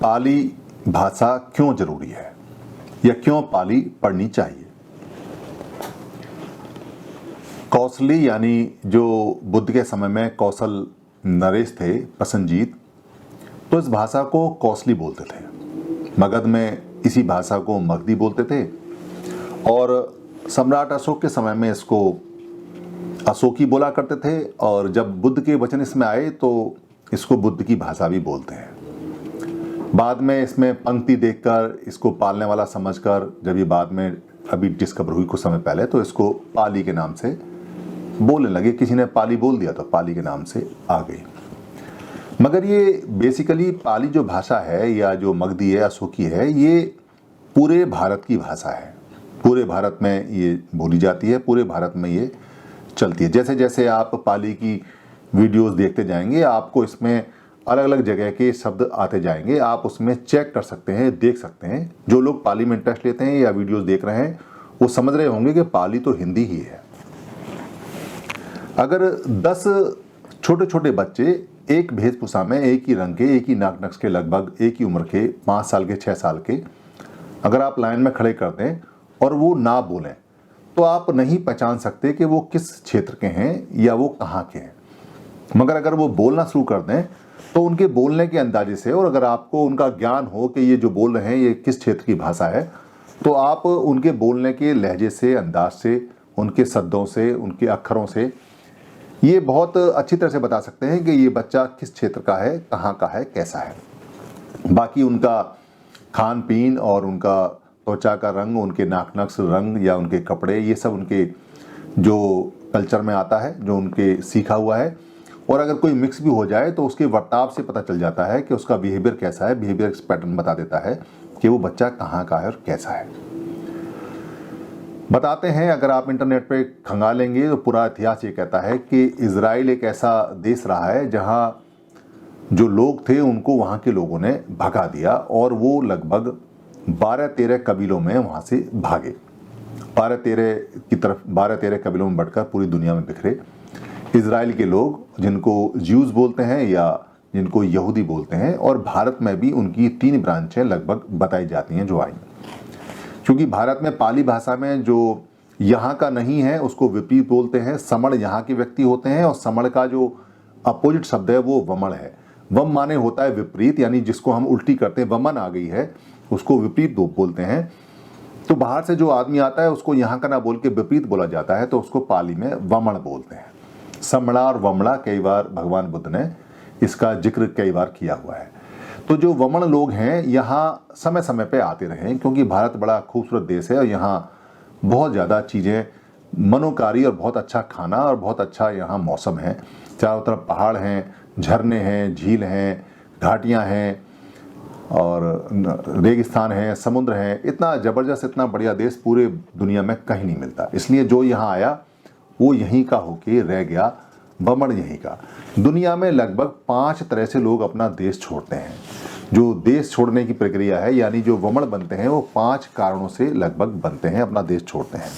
पाली भाषा क्यों जरूरी है या क्यों पाली पढ़नी चाहिए। कौसली यानी जो बुद्ध के समय में कौशल नरेश थे, प्रसन्नजीत, तो इस भाषा को कौसली बोलते थे। मगध में इसी भाषा को मगधी बोलते थे और सम्राट अशोक के समय में इसको अशोकी बोला करते थे और जब बुद्ध के वचन इसमें आए तो इसको बुद्ध की भाषा भी बोलते हैं। बाद में इसमें पंक्ति देखकर इसको पालने वाला समझकर जब ये बाद में अभी डिस्कवर हुई कुछ समय पहले तो इसको पाली के नाम से बोलने लगे। किसी ने पाली बोल दिया तो पाली के नाम से आ गई। मगर ये बेसिकली पाली जो भाषा है या जो मगधी है, अशोकी है, ये पूरे भारत की भाषा है। पूरे भारत में ये बोली जाती है, पूरे भारत में ये चलती है। जैसे जैसे आप पाली की वीडियोस देखते जाएंगे आपको इसमें अलग अलग जगह के शब्द आते जाएंगे। आप उसमें चेक कर सकते हैं, देख सकते हैं। जो लोग पाली में इंटरेस्ट लेते हैं या वीडियोस देख रहे हैं वो समझ रहे होंगे कि पाली तो हिंदी ही है। अगर 10 छोटे छोटे बच्चे एक वेशभूषा में, एक ही रंग के, एक ही नाक नक्श के, लगभग एक ही उम्र के, 5 साल के, 6 साल के, अगर आप लाइन में खड़े कर दें और वो ना बोलें तो आप नहीं पहचान सकते कि वो किस क्षेत्र के हैं या वो कहाँ के हैं। मगर अगर वो बोलना शुरू कर दें तो उनके बोलने के अंदाजे से, और अगर आपको उनका ज्ञान हो कि ये जो बोल रहे हैं ये किस क्षेत्र की भाषा है, तो आप उनके बोलने के लहजे से, अंदाज से, उनके शब्दों से, उनके अक्षरों से ये बहुत अच्छी तरह से बता सकते हैं कि ये बच्चा किस क्षेत्र का है, कहाँ का है, कैसा है। बाकी उनका खान पीन और उनका त्वचा का रंग, उनके नाक नक्श रंग या उनके कपड़े, ये सब उनके जो कल्चर में आता है, जो उनके सीखा हुआ है। और अगर कोई मिक्स भी हो जाए तो उसके वर्ताव से पता चल जाता है कि उसका बिहेवियर कैसा है। बिहेवियर पैटर्न बता देता है कि वो बच्चा कहाँ का है और कैसा है। बताते हैं, अगर आप इंटरनेट पे खंगालेंगे तो पूरा इतिहास ये कहता है कि इजराइल एक ऐसा देश रहा है जहाँ जो लोग थे उनको वहाँ के लोगों ने भगा दिया और वो लगभग 12-13 कबीलों में वहाँ से भागे। 12-13 कबीलों में बढ़कर पूरी दुनिया में बिखरे इजराइल के लोग, जिनको ज्यूज बोलते हैं या जिनको यहूदी बोलते हैं। और भारत में भी उनकी 3 ब्रांचें लगभग बताई जाती हैं जो आई। क्योंकि भारत में पाली भाषा में जो यहाँ का नहीं है उसको विपरीत बोलते हैं। समण यहाँ के व्यक्ति होते हैं और समण का जो अपोजिट शब्द है वो वमण है। वम माने होता है विपरीत, यानी जिसको हम उल्टी करते हैं, वमन आ गई है, उसको विपरीत बोलते हैं। तो बाहर से जो आदमी आता है उसको यहाँ का ना बोल के विपरीत बोला जाता है तो उसको पाली में वमण बोलते हैं। समणा और वमणा कई बार भगवान बुद्ध ने इसका जिक्र कई बार किया हुआ है। तो जो वमन लोग हैं यहाँ समय समय पे आते रहे, क्योंकि भारत बड़ा खूबसूरत देश है और यहाँ बहुत ज़्यादा चीज़ें मनोकारी और बहुत अच्छा खाना और बहुत अच्छा यहाँ मौसम है। चारों तरफ पहाड़ हैं, झरने हैं, झील हैं, घाटियाँ हैं और रेगिस्तान है, समुद्र है। इतना ज़बरदस्त, इतना बढ़िया देश पूरे दुनिया में कहीं नहीं मिलता। इसलिए जो यहाँ आया वो यहीं का होके रह गया, वमन यहीं का। दुनिया में लगभग 5 तरह से लोग अपना देश छोड़ते हैं। जो देश छोड़ने की प्रक्रिया है, यानी जो वमन बनते हैं, वो 5 कारणों से लगभग बनते हैं, अपना देश छोड़ते हैं।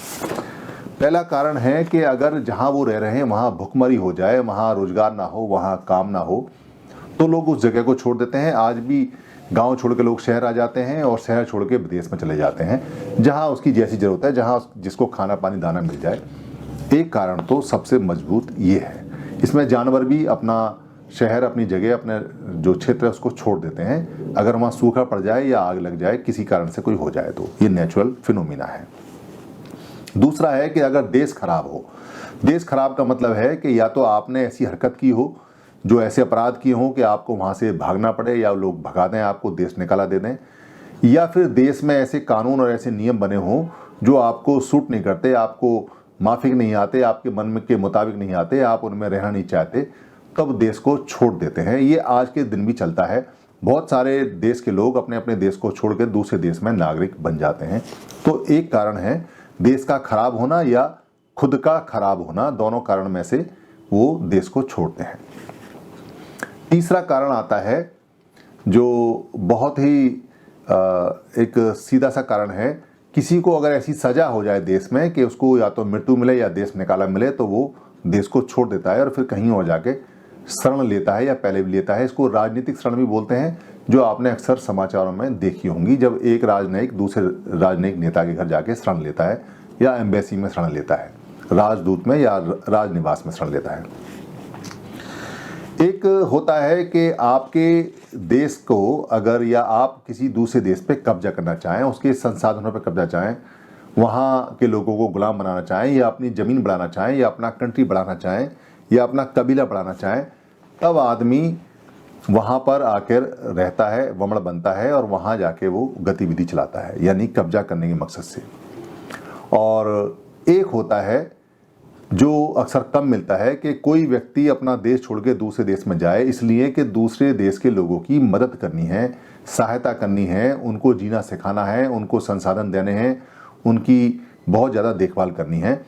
पहला कारण है कि अगर जहाँ वो रह रहे हैं वहाँ भुखमरी हो जाए, वहाँ रोजगार ना हो, वहाँ काम ना हो, तो लोग उस जगह को छोड़ देते हैं। आज भी गांव छोड़ के लोग शहर आ जाते हैं और शहर छोड़ के विदेश में चले जाते हैं, जहाँ उसकी जैसी ज़रूरत है, जहाँ जिसको खाना पानी दाना मिल जाए। एक कारण तो सबसे मजबूत ये है। इसमें जानवर भी अपना शहर, अपनी जगह, अपने जो क्षेत्र है उसको छोड़ देते हैं अगर वहाँ सूखा पड़ जाए या आग लग जाए, किसी कारण से कोई हो जाए तो। ये नेचुरल फिनोमिना है। दूसरा है कि अगर देश खराब हो। देश खराब का मतलब है कि या तो आपने ऐसी हरकत की हो, जो ऐसे अपराध किए हों कि आपको वहाँ से भागना पड़े या लोग भगा दें आपको, देश निकाला दे दें, या फिर देश में ऐसे कानून और ऐसे नियम बने हों जो आपको सूट नहीं करते, आपको माफिक नहीं आते, आपके मन के मुताबिक नहीं आते, आप उनमें रहना नहीं चाहते, तब देश को छोड़ देते हैं। ये आज के दिन भी चलता है। बहुत सारे देश के लोग अपने अपने देश को छोड़कर दूसरे देश में नागरिक बन जाते हैं। तो एक कारण है देश का खराब होना या खुद का खराब होना, दोनों कारण में से वो देश को छोड़ते हैं। तीसरा कारण आता है जो बहुत ही एक सीधा सा कारण है। किसी को अगर ऐसी सजा हो जाए देश में कि उसको या तो मृत्यु मिले या देश निकाला मिले, तो वो देश को छोड़ देता है और फिर कहीं और जाके शरण लेता है या पहले भी लेता है। इसको राजनीतिक शरण भी बोलते हैं, जो आपने अक्सर समाचारों में देखी होंगी, जब एक राजनयिक दूसरे राजनयिक नेता के घर जाके शरण लेता है या एम्बेसी में शरण लेता है, राजदूत में या राजनिवास में शरण लेता है। एक होता है कि आपके देश को अगर या आप किसी दूसरे देश पे कब्जा करना चाहें, उसके संसाधनों पे कब्जा चाहें, वहाँ के लोगों को गुलाम बनाना चाहें या अपनी ज़मीन बढ़ाना चाहें या अपना कंट्री बढ़ाना चाहें या अपना कबीला बढ़ाना चाहें, तब आदमी वहाँ पर आकर रहता है, वमड़ बनता है और वहाँ जाके वो गतिविधि चलाता है, यानी कब्जा करने के मकसद से। और एक होता है जो अक्सर कम मिलता है कि कोई व्यक्ति अपना देश छोड़ के दूसरे देश में जाए इसलिए कि दूसरे देश के लोगों की मदद करनी है, सहायता करनी है, उनको जीना सिखाना है, उनको संसाधन देने हैं, उनकी बहुत ज़्यादा देखभाल करनी है।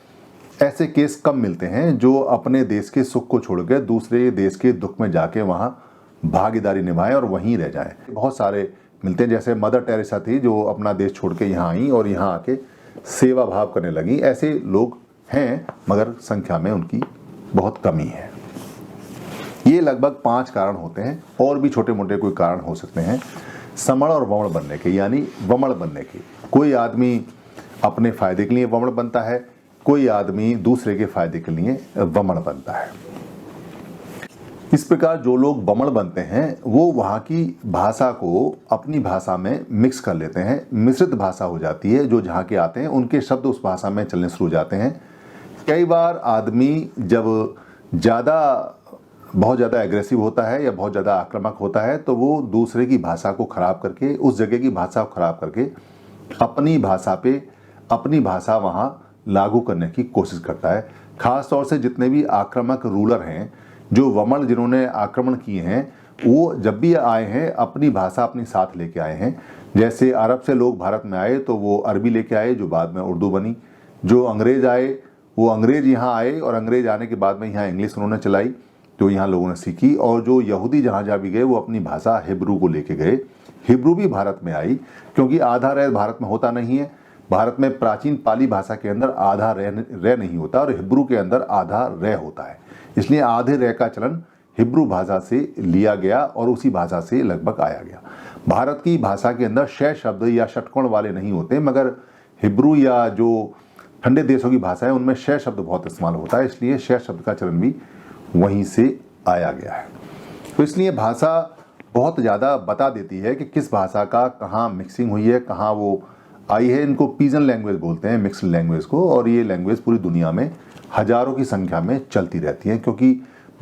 ऐसे केस कम मिलते हैं जो अपने देश के सुख को छोड़ के दूसरे देश के दुख में जाके वहाँ भागीदारी निभाएं और वहीं रह जाएं। बहुत सारे मिलते हैं, जैसे मदर टेरेसा थी जो अपना देश छोड़ के यहाँ आई और यहाँ आके सेवा भाव करने लगी। ऐसे लोग हैं मगर संख्या में उनकी बहुत कमी है। ये लगभग 5 कारण होते हैं, और भी छोटे मोटे कोई कारण हो सकते हैं समण और वमण बनने के, यानी वमण बनने के। कोई आदमी अपने फायदे के लिए वमण बनता है, कोई आदमी दूसरे के फायदे के लिए वमण बनता है। इस प्रकार जो लोग वमण बनते हैं वो वहाँ की भाषा को अपनी भाषा में मिक्स कर लेते हैं, मिश्रित भाषा हो जाती है। जो जहाँ के आते हैं उनके शब्द उस भाषा में चलने शुरू हो जाते हैं। कई बार आदमी जब बहुत ज़्यादा एग्रेसिव होता है या बहुत ज़्यादा आक्रामक होता है तो वो दूसरे की भाषा को ख़राब करके, उस जगह की भाषा को ख़राब करके अपनी भाषा वहाँ लागू करने की कोशिश करता है। ख़ास तौर से जितने भी आक्रामक रूलर हैं, जो वमन जिन्होंने आक्रमण किए हैं, वो जब भी आए हैं अपनी भाषा अपने साथ लेके आए हैं। जैसे अरब से लोग भारत में आए तो वो अरबी लेके आए जो बाद में उर्दू बनी। जो अंग्रेज़ आए वो अंग्रेज़ यहाँ आए और अंग्रेज़ आने के बाद में यहाँ इंग्लिश उन्होंने चलाई जो यहाँ लोगों ने सीखी। और जो यहूदी जहाँ भी गए वो अपनी भाषा हिब्रू को लेके गए। हिब्रू भी भारत में आई क्योंकि आधा रह भारत में होता नहीं है। भारत में प्राचीन पाली भाषा के अंदर आधा रह नहीं होता और हिब्रू के अंदर आधा रह होता है, इसलिए आधे रह का चलन हिब्रू भाषा से लिया गया और उसी भाषा से लगभग आया गया। भारत की भाषा के अंदर शय शब्द या षटकोण वाले नहीं होते, मगर हिब्रू या जो ठंडे देशों की भाषा है उनमें शय शब्द बहुत इस्तेमाल होता है, इसलिए शय शब्द का चलन भी वहीं से आया गया है। तो इसलिए भाषा बहुत ज़्यादा बता देती है कि किस भाषा का कहाँ मिक्सिंग हुई है, कहाँ वो आई है। इनको पिजन लैंग्वेज बोलते हैं, मिक्स्ड लैंग्वेज को, और ये लैंग्वेज पूरी दुनिया में हजारों की संख्या में चलती रहती है क्योंकि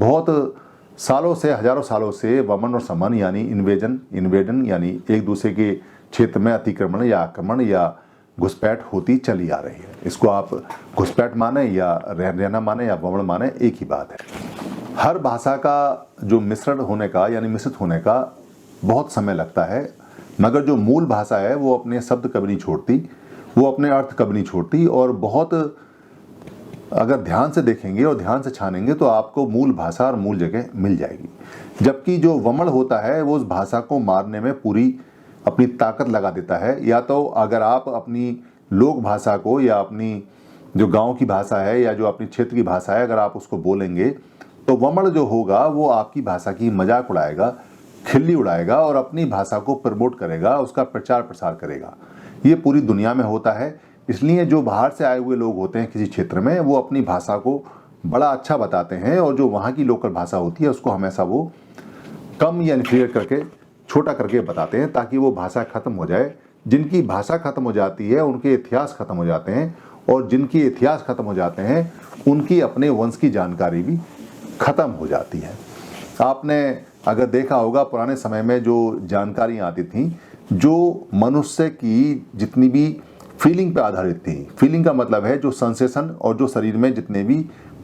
बहुत सालों से, हजारों सालों से वमन और समन यानी इन्वेडन यानी एक दूसरे के क्षेत्र में अतिक्रमण या आक्रमण या घुसपैठ होती चली आ रही है। इसको आप घुसपैठ माने या रहना माने या वमन माने, एक ही बात है। हर भाषा का जो मिश्रण होने का यानी मिश्रित होने का बहुत समय लगता है, मगर जो मूल भाषा है वो अपने शब्द कभी नहीं छोड़ती, वो अपने अर्थ कभी नहीं छोड़ती। और बहुत अगर ध्यान से देखेंगे और ध्यान से छानेंगे तो आपको मूल भाषा और मूल जगह मिल जाएगी। जबकि जो वमन होता है वो उस भाषा को मारने में पूरी अपनी ताकत लगा देता है। या तो अगर आप अपनी लोक भाषा को या अपनी जो गांव की भाषा है या जो अपनी क्षेत्र की भाषा है अगर आप उसको बोलेंगे तो वमन जो होगा वो आपकी भाषा की मजाक उड़ाएगा, खिल्ली उड़ाएगा और अपनी भाषा को प्रमोट करेगा, उसका प्रचार प्रसार करेगा। ये पूरी दुनिया में होता है। इसलिए जो बाहर से आए हुए लोग होते हैं किसी क्षेत्र में, वो अपनी भाषा को बड़ा अच्छा बताते हैं और जो वहाँ की लोकल भाषा होती है उसको हमेशा वो कम या इन्फीरियर करके, छोटा करके बताते हैं ताकि वो भाषा खत्म हो जाए। जिनकी भाषा खत्म हो जाती है उनके इतिहास खत्म हो जाते हैं, और जिनकी इतिहास खत्म हो जाते हैं उनकी अपने वंश की जानकारी भी खत्म हो जाती है। आपने अगर देखा होगा पुराने समय में जो जानकारियाँ आती थीं, जो मनुष्य की जितनी भी फीलिंग पे आधारित थी, फीलिंग का मतलब है जो सेंसेशन और जो शरीर में जितने भी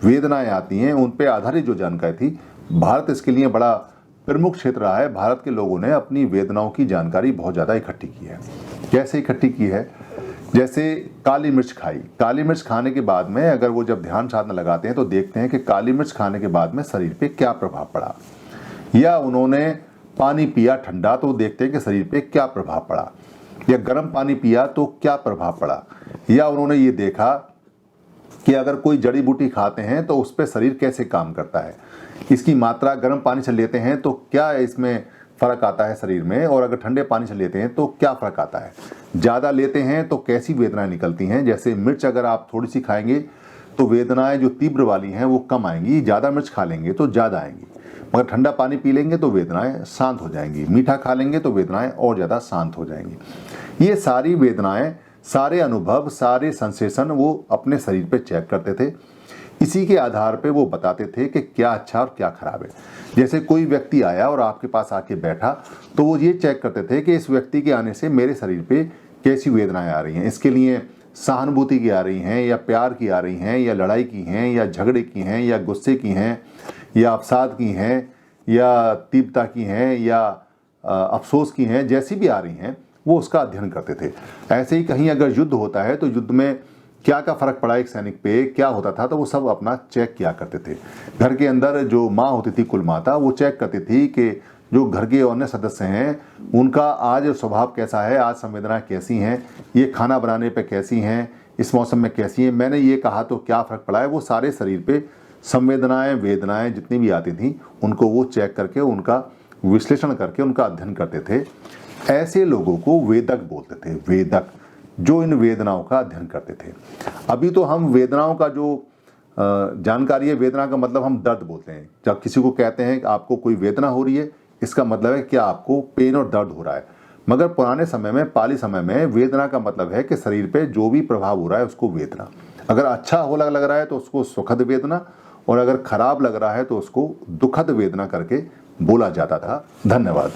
वेदनाएं आती हैं उन पे आधारित जो जानकारी थी, भारत इसके लिए बड़ा प्रमुख क्षेत्र रहा है। भारत के लोगों ने अपनी वेदनाओं की जानकारी बहुत ज़्यादा इकट्ठी की है। कैसे इकट्ठी की है? जैसे काली मिर्च खाई, काली मिर्च खाने के बाद में अगर वो जब ध्यान साधना लगाते हैं तो देखते हैं कि काली मिर्च खाने के बाद में शरीर पे क्या प्रभाव पड़ा, या उन्होंने पानी पिया ठंडा तो देखते हैं कि शरीर पे क्या प्रभाव पड़ा, या गर्म पानी पिया तो क्या प्रभाव पड़ा, या उन्होंने ये देखा कि अगर कोई जड़ी बूटी खाते हैं तो उस पर शरीर कैसे काम करता है, इसकी मात्रा गर्म पानी से लेते हैं तो क्या इसमें फ़र्क आता है शरीर में, और अगर ठंडे पानी से लेते हैं तो क्या फ़र्क आता है। ज़्यादा लेते हैं तो कैसी वेदनाएं निकलती हैं। जैसे मिर्च अगर आप थोड़ी सी खाएंगे तो वेदनाएं जो तीव्र वाली हैं वो कम आएंगी, ज़्यादा मिर्च खा लेंगे तो ज़्यादा आएंगी। मगर ठंडा पानी पी लेंगे तो वेदनाएं शांत हो जाएंगी, मीठा खा लेंगे तो वेदनाएं और ज़्यादा शांत हो जाएंगी। ये सारी वेदनाएं, सारे अनुभव, सारे सेंसेशन वो अपने शरीर पे चेक करते थे। इसी के आधार पे वो बताते थे कि क्या अच्छा और क्या खराब है। जैसे कोई व्यक्ति आया और आपके पास आके बैठा तो वो ये चेक करते थे कि इस व्यक्ति के आने से मेरे शरीर पे कैसी वेदनाएं आ रही हैं। इसके लिए सहानुभूति की आ रही हैं, या प्यार की आ रही हैं, या लड़ाई की हैं, या झगड़े की हैं, या गुस्से की हैं, या अवसाद की हैं, या तीव्रता की हैं, या अफसोस की हैं। जैसी भी आ रही हैं वो उसका अध्ययन करते थे। ऐसे ही कहीं अगर युद्ध होता है तो युद्ध में क्या क्या फ़र्क पड़ा एक सैनिक पे, क्या होता था, तो वो सब अपना चेक किया करते थे। घर के अंदर जो माँ होती थी, कुल माता, वो चेक करती थी कि जो घर के अन्य सदस्य हैं उनका आज स्वभाव कैसा है, आज संवेदनाएं कैसी हैं, ये खाना बनाने पे कैसी हैं, इस मौसम में कैसी हैं, मैंने ये कहा तो क्या फ़र्क पड़ा है। वो सारे शरीर पे संवेदनाएं, वेदनाएं जितनी भी आती थी उनको वो चेक करके, उनका विश्लेषण करके, उनका अध्ययन करते थे। ऐसे लोगों को वेदक बोलते थे, वेदक, जो इन वेदनाओं का अध्ययन करते थे। अभी तो हम वेदनाओं का जो जानकारी है, वेदना का मतलब हम दर्द बोलते हैं। जब किसी को कहते हैं कि आपको कोई वेदना हो रही है, इसका मतलब है कि आपको पेन और दर्द हो रहा है। मगर पुराने समय में, पाली समय में, वेदना का मतलब है कि शरीर पे जो भी प्रभाव हो रहा है उसको वेदना। अगर अच्छा हो लग रहा है तो उसको सुखद वेदना, और अगर खराब लग रहा है तो उसको दुखद वेदना करके बोला जाता था। धन्यवाद।